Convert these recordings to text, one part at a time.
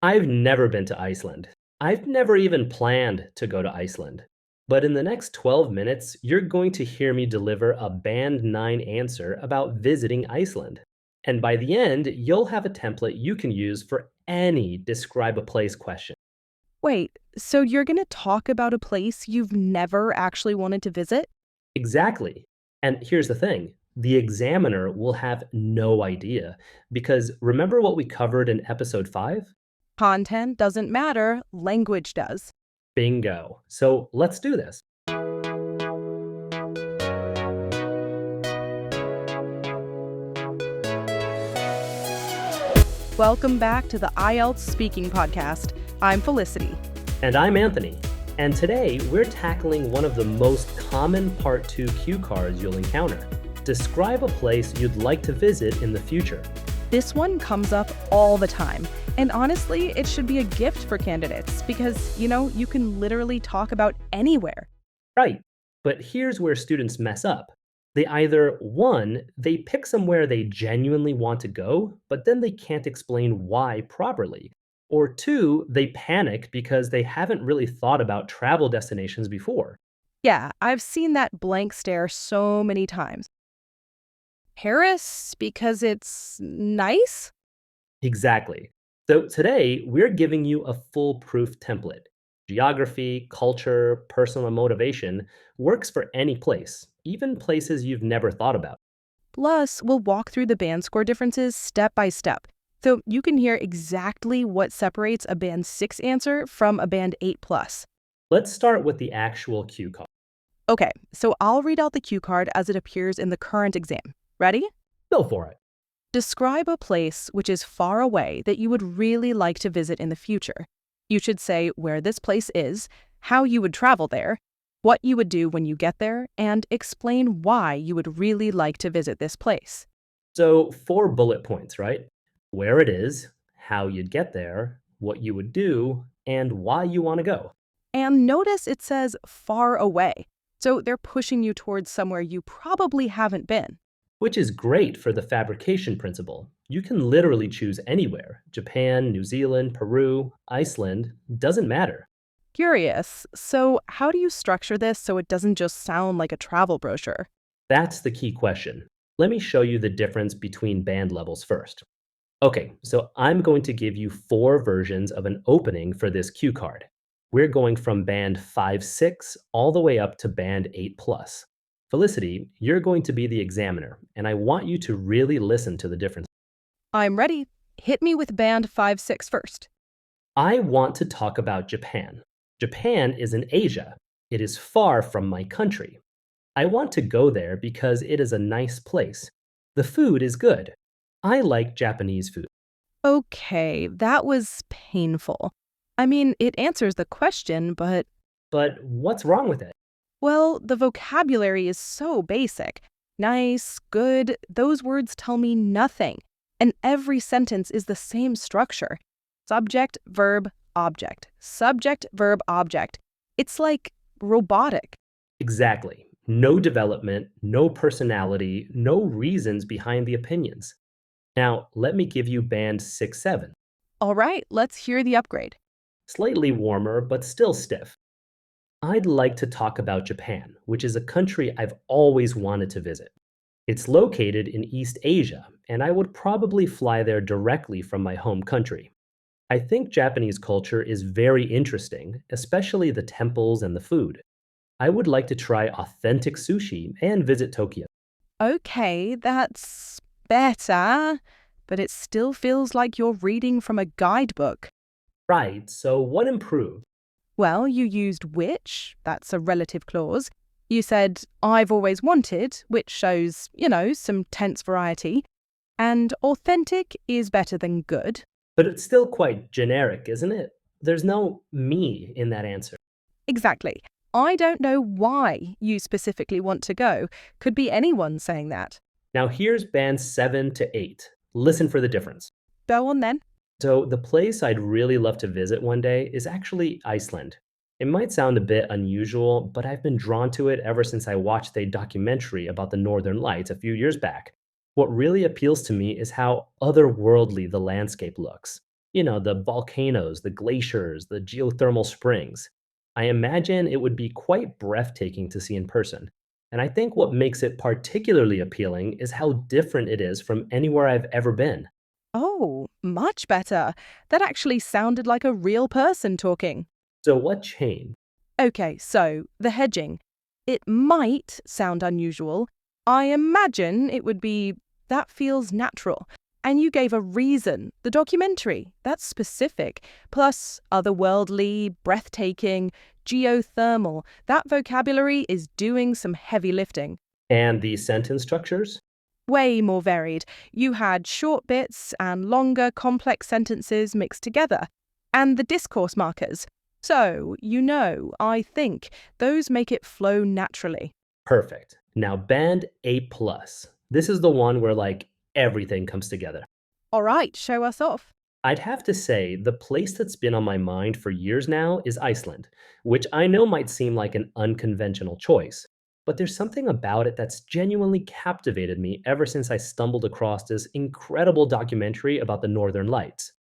I've never been to Iceland. I've never even planned to go to Iceland. But in the next 12 minutes, you're going to hear me deliver a Band 9 answer about visiting Iceland. And by the end, you'll have a template you can use for any describe a place question. Wait, so you're going to talk about a place you've never actually wanted to visit? Exactly. And here's the thing, the examiner will have no idea because remember what we covered in episode 5? Content doesn't matter, language does. Bingo. So let's do this. Welcome back to the IELTS Speaking Podcast. I'm Felicity. And I'm Anthony. And today we're tackling one of the most common Part 2 cue cards you'll encounter. Describe a place you'd like to visit in the future. This one comes up all the time. And honestly, it should be a gift for candidates because, you can literally talk about anywhere. Right. But here's where students mess up. They either, one, they pick somewhere they genuinely want to go, but then they can't explain why properly. Or two, they panic because they haven't really thought about travel destinations before. Yeah, I've seen that blank stare so many times. Paris because it's nice? Exactly. So today, we're giving you a foolproof template. Geography, culture, personal motivation works for any place, even places you've never thought about. Plus, we'll walk through the band score differences step by step, so you can hear exactly what separates a Band 6 answer from a Band 8 plus. Let's start with the actual cue card. Okay, so I'll read out the cue card as it appears in the current exam. Ready? Go for it. Describe a place which is far away that you would really like to visit in the future. You should say where this place is, how you would travel there, what you would do when you get there, and explain why you would really like to visit this place. So, 4 bullet points, right? Where it is, how you'd get there, what you would do, and why you want to go. And notice it says far away, so they're pushing you towards somewhere you probably haven't been. Which is great for the fabrication principle. You can literally choose anywhere Japan, New Zealand, Peru, Iceland, doesn't matter. Curious, so how do you structure this so it doesn't just sound like a travel brochure? That's the key question. Let me show you the difference between band levels first. Okay, so I'm going to give you 4 versions of an opening for this cue card. We're going from band 5-6 all the way up to band 8 plus. Felicity, you're going to be the examiner, and I want you to really listen to the difference. I'm ready. Hit me with Band 5-6 first. I want to talk about Japan. Japan is in Asia. It is far from my country. I want to go there because it is a nice place. The food is good. I like Japanese food. Okay, that was painful. I mean, it answers the question, but, But what's wrong with it? well, the vocabulary is so basic. Nice, good, those words tell me nothing. And every sentence is the same structure. Subject, verb, object. Subject, verb, object. It's like robotic. Exactly. No development, no personality, no reasons behind the opinions. Now, let me give you band 6-7. All right, let's hear the upgrade. Slightly warmer, but still stiff. I'd like to talk about Japan, which is a country I've always wanted to visit. It's located in East Asia, and I would probably fly there directly from my home country. I think Japanese culture is very interesting, especially the temples and the food. I would like to try authentic sushi and visit Tokyo. Okay, that's better, but it still feels like you're reading from a guidebook. Right, so what improved? Well, you used which, that's a relative clause. You said, I've always wanted, which shows, some tense variety. And authentic is better than good. But it's still quite generic, isn't it? There's no me in that answer. Exactly. I don't know why you specifically want to go. Could be anyone saying that. Now here's band 7-8. Listen for the difference. Go on then. So, the place I'd really love to visit one day is actually Iceland. It might sound a bit unusual, but I've been drawn to it ever since I watched a documentary about the Northern Lights a few years back. What really appeals to me is how otherworldly the landscape looks. The volcanoes, the glaciers, the geothermal springs. I imagine it would be quite breathtaking to see in person. And I think what makes it particularly appealing is how different it is from anywhere I've ever been. Oh, much better. That actually sounded like a real person talking. So, what changed? Okay, so the hedging. It might sound unusual. I imagine it would be that feels natural. And you gave a reason. The documentary, that's specific. Plus, otherworldly, breathtaking, geothermal. That vocabulary is doing some heavy lifting. And the sentence structures? Way more varied. You had short bits and longer, complex sentences mixed together. And the discourse markers. So, I think those make it flow naturally. Perfect. Now, band A. plus. This is the one where everything comes together. All right, show us off. I'd have to say the place that's been on my mind for years now is Iceland, which I know might seem like an unconventional choice, but there's something about it that's genuinely captivated me ever since I stumbled across this incredible documentary about the Northern Lights.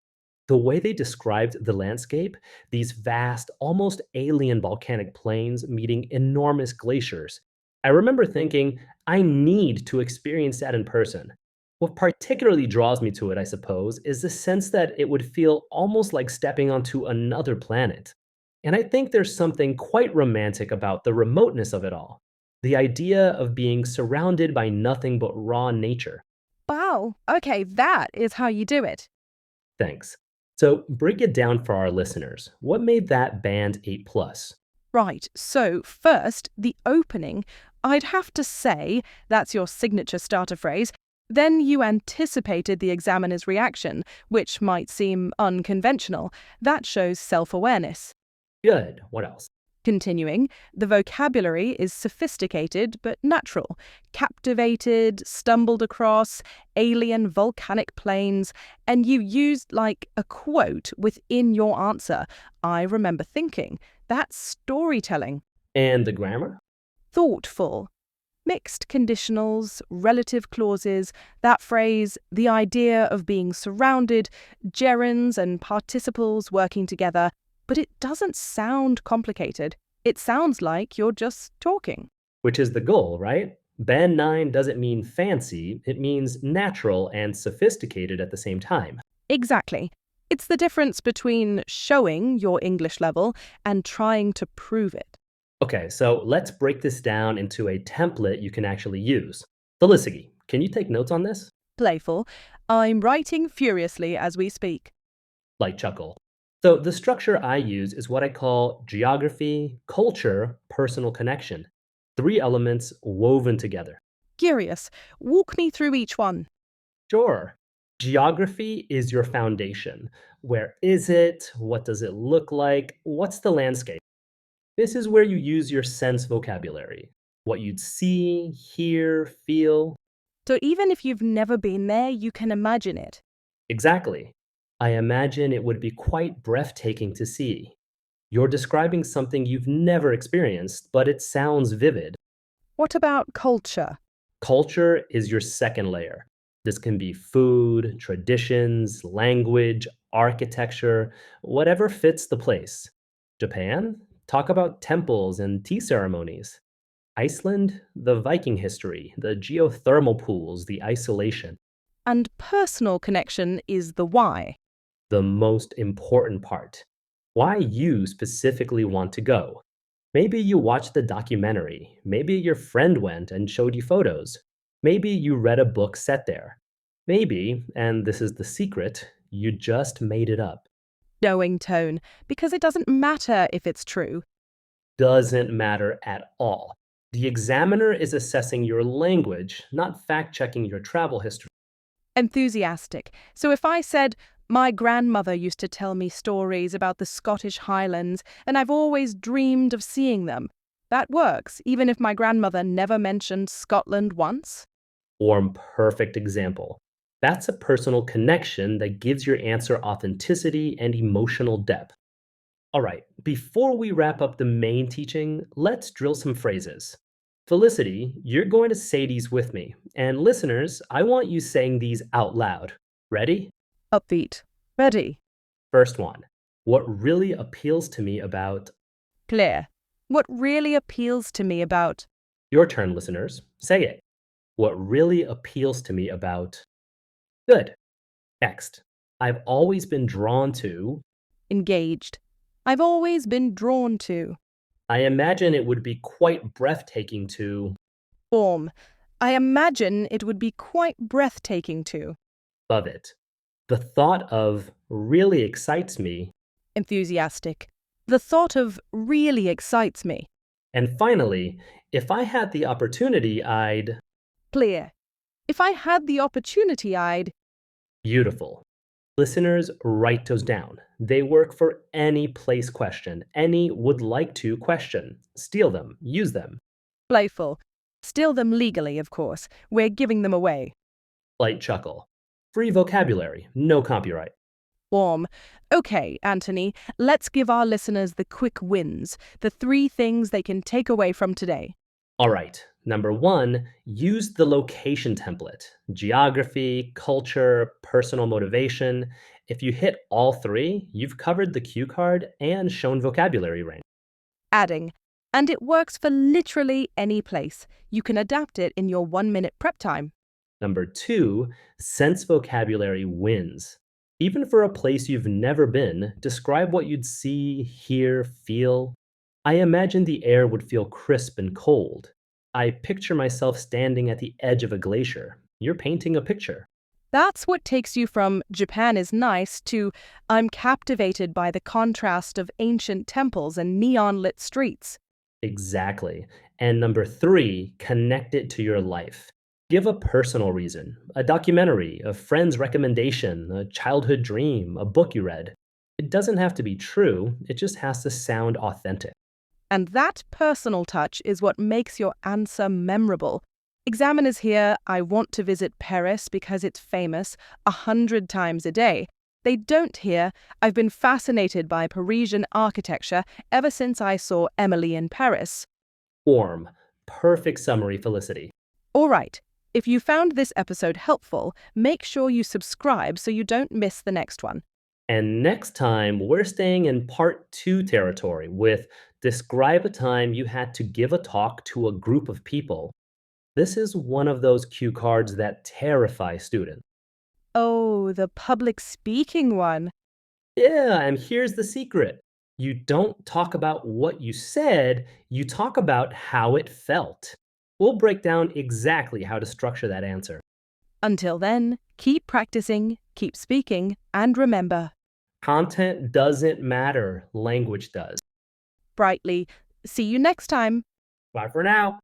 The way they described the landscape, these vast, almost alien volcanic plains meeting enormous glaciers, I remember thinking, I need to experience that in person. What particularly draws me to it, I suppose, is the sense that it would feel almost like stepping onto another planet. And I think there's something quite romantic about the remoteness of it all. The idea of being surrounded by nothing but raw nature. Wow, okay, that is how you do it. Thanks. So, break it down for our listeners. What made that band 8 plus? Right, so first, the opening, I'd have to say that's your signature starter phrase. Then you anticipated the examiner's reaction, which might seem unconventional. That shows self-awareness. Good. What else? Continuing, the vocabulary is sophisticated but natural. Captivated, stumbled across, alien volcanic plains, and you used like a quote within your answer. I remember thinking, that's storytelling. And the grammar? Thoughtful. Mixed conditionals, relative clauses, that phrase, the idea of being surrounded, gerunds and participles working together, but it doesn't sound complicated. It sounds like you're just talking. Which is the goal, right? Band 9 doesn't mean fancy, it means natural and sophisticated at the same time. Exactly. It's the difference between showing your English level and trying to prove it. Okay, so let's break this down into a template you can actually use. Felicity, can you take notes on this? Playful. I'm writing furiously as we speak. Light chuckle. So the structure I use is what I call geography, culture, personal connection. Three elements woven together. Curious. Walk me through each one. Sure. Geography is your foundation. Where is it? What does it look like? What's the landscape? This is where you use your sense vocabulary. What you'd see, hear, feel. So even if you've never been there, you can imagine it. Exactly. I imagine it would be quite breathtaking to see. You're describing something you've never experienced, but it sounds vivid. What about culture? Culture is your second layer. This can be food, traditions, language, architecture, whatever fits the place. Japan? Talk about temples and tea ceremonies. Iceland? The Viking history, the geothermal pools, the isolation. And personal connection is the why. The most important part. Why you specifically want to go. Maybe you watched the documentary. Maybe your friend went and showed you photos. Maybe you read a book set there. Maybe, and this is the secret, you just made it up. Knowing tone, because it doesn't matter if it's true. Doesn't matter at all. The examiner is assessing your language, not fact checking your travel history. Enthusiastic. So if I said, my grandmother used to tell me stories about the Scottish Highlands, and I've always dreamed of seeing them. That works, even if my grandmother never mentioned Scotland once. Or perfect example. That's a personal connection that gives your answer authenticity and emotional depth. All right, before we wrap up the main teaching, let's drill some phrases. Felicity, you're going to say these with me. And listeners, I want you saying these out loud. Ready? Upbeat. Ready. First one. What really appeals to me about Clear. What really appeals to me about your turn, listeners? Say it. What really appeals to me about good. Next. I've always been drawn to engaged. I've always been drawn to. I imagine it would be quite breathtaking to Form. I imagine it would be quite breathtaking to. love it. The thought of really excites me. Enthusiastic. The thought of really excites me. And finally, if I had the opportunity, I'd Clear. If I had the opportunity, I'd. beautiful. Listeners, write those down. They work for any place question, any would like to question. Steal them, use them. Playful. Steal them legally, of course. We're giving them away. Light chuckle. Free vocabulary, no copyright. Warm. Okay, Anthony, let's give our listeners the quick wins, the 3 things they can take away from today. All right. Number 1, use the location template. Geography, culture, personal motivation. If you hit all 3, you've covered the cue card and shown vocabulary range. Adding. And it works for literally any place. You can adapt it in your 1-minute prep time. Number 2, sense vocabulary wins. Even for a place you've never been, describe what you'd see, hear, feel. I imagine the air would feel crisp and cold. I picture myself standing at the edge of a glacier. You're painting a picture. That's what takes you from Japan is nice to I'm captivated by the contrast of ancient temples and neon-lit streets. Exactly. And number 3, connect it to your life. Give a personal reason, a documentary, a friend's recommendation, a childhood dream, a book you read. It doesn't have to be true, it just has to sound authentic. And that personal touch is what makes your answer memorable. Examiners hear, I want to visit Paris because it's famous 100 times a day. They don't hear, I've been fascinated by Parisian architecture ever since I saw Emily in Paris. Warm. Perfect summary, Felicity. All right, if you found this episode helpful, make sure you subscribe so you don't miss the next one. And next time, we're staying in part 2 territory with describe a time you had to give a talk to a group of people. This is one of those cue cards that terrify students. Oh, the public speaking one. Yeah, and here's the secret. You don't talk about what you said, you talk about how it felt. We'll break down exactly how to structure that answer. Until then, keep practicing, keep speaking, and remember, Content doesn't matter, language does. brightly. See you next time. Bye for now.